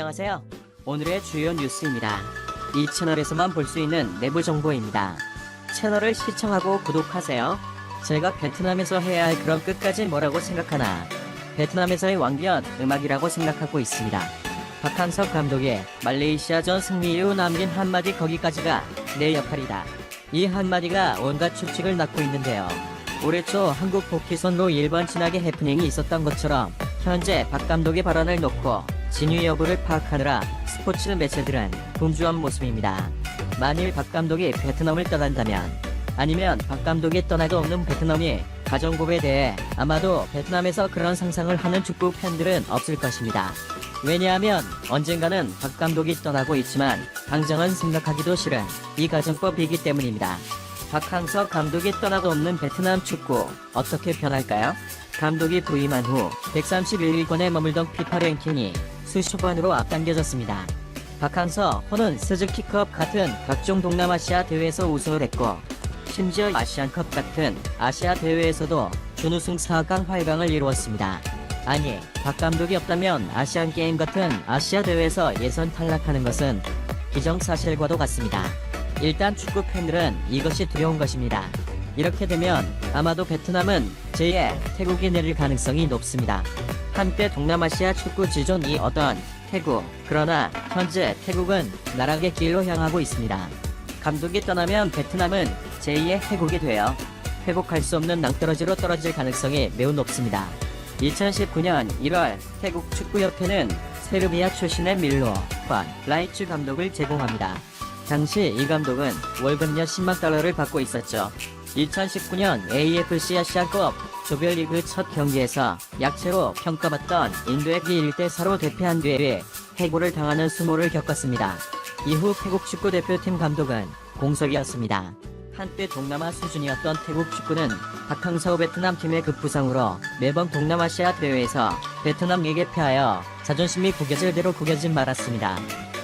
안녕하세요. 오늘의 주요 뉴스입니다. 이 채널에서만 볼 수 있는 내부 정보입니다. 채널을 시청하고 구독하세요. 제가 베트남에서 해야 할 그럼 끝까지 뭐라고 생각하나? 베트남에서의 왕비연 음악이라고 생각하고 있습니다. 박항서 감독의 말레이시아전 승리 이후 남긴 한마디 거기까지가 내 역할이다. 이 한마디가 온갖 추측을 낳고 있는데요. 올해 초 한국 복귀선로 일본 진학의 해프닝이 있었던 것처럼 현재 박 감독의 발언을 놓고 진위 여부를 파악하느라 스포츠 매체들은 분주한 모습입니다. 만일 박 감독이 베트남을 떠난다면, 아니면 박 감독이 떠나도 없는 베트남이 가정법에 대해 아마도 베트남에서 그런 상상을 하는 축구 팬들은 없을 것입니다. 왜냐하면 언젠가는 박 감독이 떠나고 있지만 당장은 생각하기도 싫은 이 가정법이기 때문입니다. 박항서 감독이 떠나도 없는 베트남 축구 어떻게 변할까요? 감독이 부임한 후 131위권에 머물던 피파 랭킹이 수십번으로 앞당겨졌습니다. 박항서 호는 스즈키컵 같은 각종 동남아시아 대회에서 우승을 했고, 심지어 아시안컵 같은 아시아 대회에서도 준우승 4강 8강을 이루었습니다. 아니, 박 감독이 없다면 아시안게임 같은 아시아 대회에서 예선 탈락하는 것은 기정사실과도 같습니다. 일단 축구 팬들은 이것이 두려운 것입니다. 이렇게 되면 아마도 베트남은 제2의 태국이 내릴 가능성이 높습니다. 한때 동남아시아 축구 지존이었던 태국, 그러나 현재 태국은 나락의 길로 향하고 있습니다. 감독이 떠나면 베트남은 제2의 태국이 되어 회복할 수 없는 낭떠러지로 떨어질 가능성이 매우 높습니다. 2019년 1월 태국 축구협회는 세르비아 출신의 밀로 관 라이츠 감독을 제공합니다. 당시 이 감독은 월급 약 10만 달러를 받고 있었죠. 2019년 AFC 아시아컵 조별리그 첫 경기에서 약체로 평가받던 인도에 1대4로 대패한 뒤에 해고를 당하는 수모를 겪었습니다. 이후 태국 축구대표팀 감독은 공석이었습니다. 한때 동남아 수준이었던 태국 축구는 박항서 베트남 팀의 급부상으로 매번 동남아시아 대회에서 베트남에게 패하여 자존심이 구겨질 대로 구겨진 말았습니다.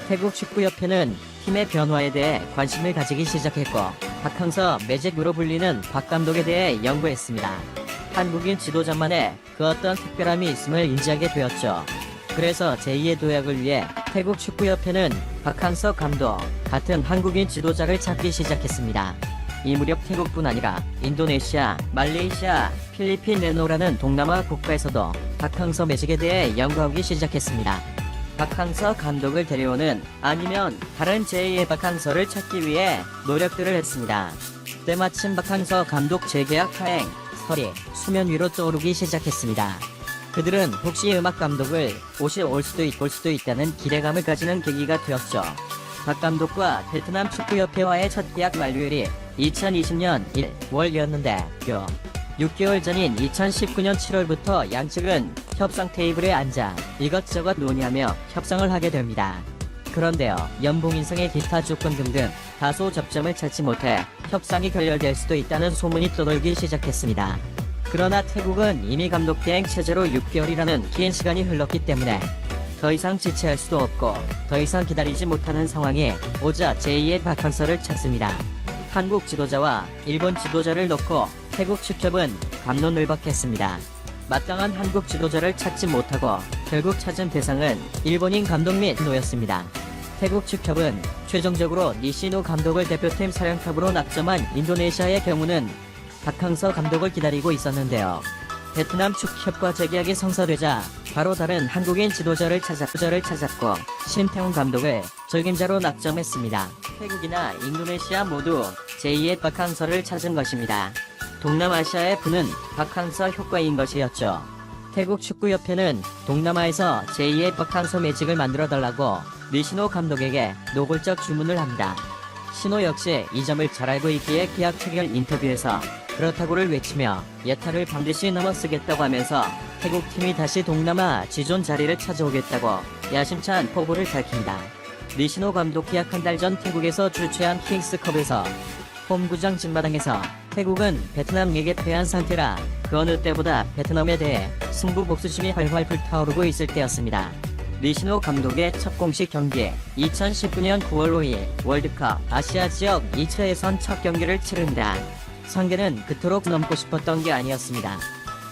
태국 축구협회는 팀의 변화에 대해 관심을 가지기 시작했고, 박항서 매직으로 불리는 박 감독에 대해 연구했습니다. 한국인 지도자만의 그 어떤 특별함이 있음을 인지하게 되었죠. 그래서 제2의 도약을 위해 태국 축구협회는 박항서 감독 같은 한국인 지도자를 찾기 시작했습니다. 이 무렵 태국뿐 아니라 인도네시아, 말레이시아, 필리핀, 레노라는 동남아 국가에서도 박항서 매직에 대해 연구하기 시작했습니다. 박항서 감독을 데려오는, 아니면 다른 제2의 박항서를 찾기 위해 노력들을 했습니다. 때마침 박항서 감독 재계약 하행 설이 수면 위로 떠오르기 시작했습니다. 그들은 혹시 음악 감독을 옷이 올 수도 있다는 기대감을 가지는 계기가 되었죠. 박 감독과 베트남 축구협회와의 첫 계약 만료일이 2020년 1월이었는데 6개월 전인 2019년 7월부터 양측은 협상 테이블에 앉아 이것저것 논의하며 협상을 하게 됩니다. 그런데요, 연봉 인상의 기타 조건 등등 다소 접점을 찾지 못해 협상이 결렬될 수도 있다는 소문이 떠돌기 시작했습니다. 그러나 태국은 이미 감독 대행 체제로 6개월이라는 긴 시간이 흘렀기 때문에 더 이상 지체할 수도 없고 더 이상 기다리지 못하는 상황에 오자 제2의 박항서를 찾습니다. 한국 지도자와 일본 지도자를 놓고 태국 축협은 갑론을박했습니다. 마땅한 한국 지도자를 찾지 못하고 결국 찾은 대상은 일본인 감독 및 노였습니다. 태국 축협은 최종적으로 니시노 감독을 대표팀 사령탑으로 낙점한 인도네시아의 경우는 박항서 감독을 기다리고 있었는데요. 베트남 축협과 재계약이 성사되자 바로 다른 한국인 지도자를 찾았고 심태훈 감독을 적임자로 낙점했습니다. 태국이나 인도네시아 모두 제2의 박항서를 찾은 것입니다. 동남아시아의 부는 박항서 효과인 것이었죠. 태국 축구협회는 동남아에서 제2의 박항서 매직을 만들어달라고 니시노 감독에게 노골적 주문을 합니다. 신호 역시 이 점을 잘 알고 있기에 계약 체결 인터뷰에서 그렇다고를 외치며 예타를 반드시 넘어서겠다고 하면서 태국팀이 다시 동남아 지존 자리를 찾아오겠다고 야심찬 포부를 밝힙니다. 니시노 감독 계약 한 달 전 태국에서 주최한 킹스컵에서 홈구장 진마당에서 태국은 베트남에게 패한 상태라 그 어느 때보다 베트남에 대해 승부 복수심이 활활 불타오르고 있을 때였습니다. 니시노 감독의 첫 공식 경기 2019년 9월 5일 월드컵 아시아 지역 2차 예선 첫 경기를 치른다. 상대는 그토록 넘고 싶었던 게 아니었습니다.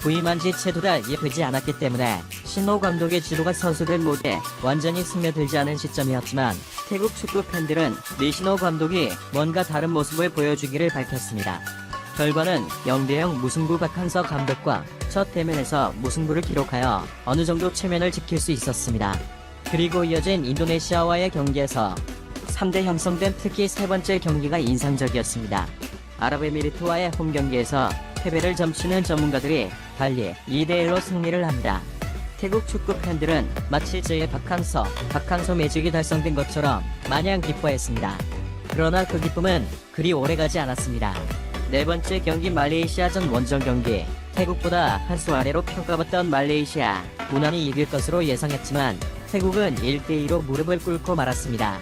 부임한 지 채도 달이 되지 않았기 때문에 신호 감독의 지도가 선수들 모두에 완전히 스며들지 않은 시점이었지만 태국 축구 팬들은 리신호 감독이 뭔가 다른 모습을 보여주기를 밝혔습니다. 결과는 0대0 무승부. 박한서 감독과 첫 대면에서 무승부를 기록하여 어느 정도 체면을 지킬 수 있었습니다. 그리고 이어진 인도네시아와의 경기에서 3대 형성된 특히 세 번째 경기가 인상적이었습니다. 아랍에미리트와의 홈 경기에서 패배를 점치는 전문가들이 달리 2대1로 승리를 합니다. 태국 축구 팬들은 마치 제의 박한서 매직이 달성된 것처럼 마냥 기뻐했습니다. 그러나 그 기쁨은 그리 오래가지 않았습니다. 네 번째 경기 말레이시아전 원정 경기. 태국보다 한 수 아래로 평가받던 말레이시아, 무난히 이길 것으로 예상했지만 태국은 1대2로 무릎을 꿇고 말았습니다.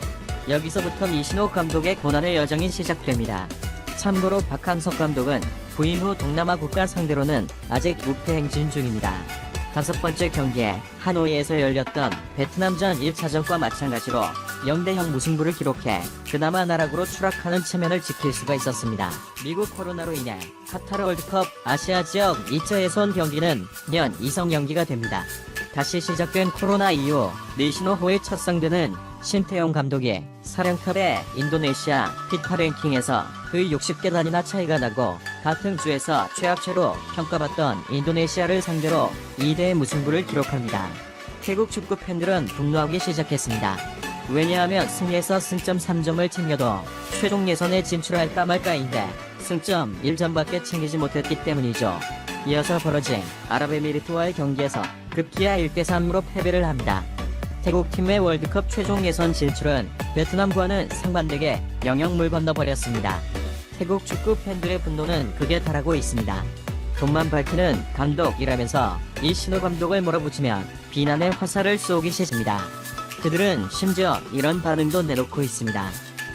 여기서부터 리신호 감독의 고난의 여정이 시작됩니다. 참고로 박한석 감독은 부임 후 동남아 국가 상대로는 아직 무패 행진 중입니다. 다섯 번째 경기에 하노이에서 열렸던 베트남전 1차전과 마찬가지로 0대0 무승부를 기록해 그나마 나락으로 추락하는 체면을 지킬 수가 있었습니다. 미국 코로나로 인해 카타르 월드컵 아시아 지역 2차 예선 경기는 년 이성 연기가 됩니다. 다시 시작된 코로나 이후 리신호호의 첫 상대는 신태용 감독이 사령탑의 인도네시아 피파 랭킹에서 거의 60계단이나 차이가 나고 같은 주에서 최악체로 평가받던 인도네시아를 상대로 2대 무승부를 기록합니다. 태국 축구 팬들은 분노하기 시작했습니다. 왜냐하면 승리해서 승점 3점을 챙겨도 최종 예선에 진출할까 말까인데 승점 1점밖에 챙기지 못했기 때문이죠. 이어서 벌어진 아랍에미리트와의 경기에서 급기야 1대3으로 패배를 합니다. 태국팀의 월드컵 최종 예선 진출은 베트남과는 상반되게 영역물 건너버렸습니다. 태국 축구 팬들의 분노는 극에 달하고 있습니다. 돈만 밝히는 감독이라면서 이 신호 감독을 몰아붙이면 비난의 화살을 쏘기 시작합니다. 그들은 심지어 이런 반응도 내놓고 있습니다.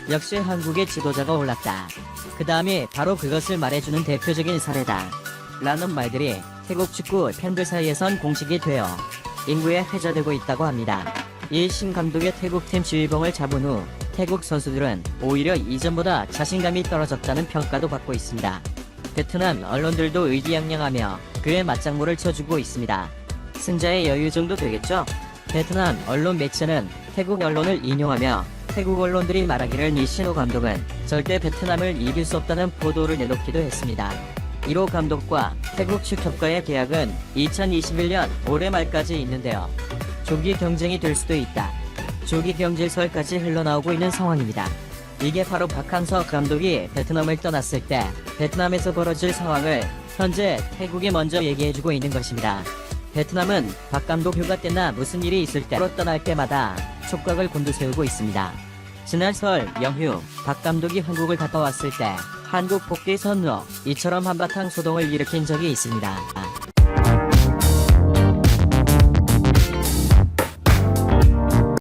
역시 한국의 지도자가 올랐다. 그 다음이 바로 그것을 말해주는 대표적인 사례다. 라는 말들이 태국 축구 팬들 사이에선 공식이 되어 인구에 회자되고 있다고 합니다. 이 신 감독의 태국팀 지휘봉을 잡은 후 태국 선수들은 오히려 이전보다 자신감이 떨어졌다는 평가도 받고 있습니다. 베트남 언론들도 의기양양하며 그의 맞장구를 쳐주고 있습니다. 승자의 여유 정도 되겠죠? 베트남 언론 매체는 태국 언론을 인용하며 태국 언론들이 말하기를 이 신호 감독은 절대 베트남을 이길 수 없다는 보도를 내놓기도 했습니다. 1호 감독과 태국 축협과의 계약은 2021년 올해 말까지 있는데요. 조기 경쟁이 될 수도 있다. 조기 경질설까지 흘러나오고 있는 상황입니다. 이게 바로 박한서 감독이 베트남을 떠났을 때 베트남에서 벌어질 상황을 현재 태국이 먼저 얘기해주고 있는 것입니다. 베트남은 박 감독 휴가 때나 무슨 일이 있을 때로 떠날 때마다 촉각을 곤두세우고 있습니다. 지난 설 연휴 박 감독이 한국을 갔다 왔을 때 한국 복귀 선로 이처럼 한바탕 소동을 일으킨 적이 있습니다.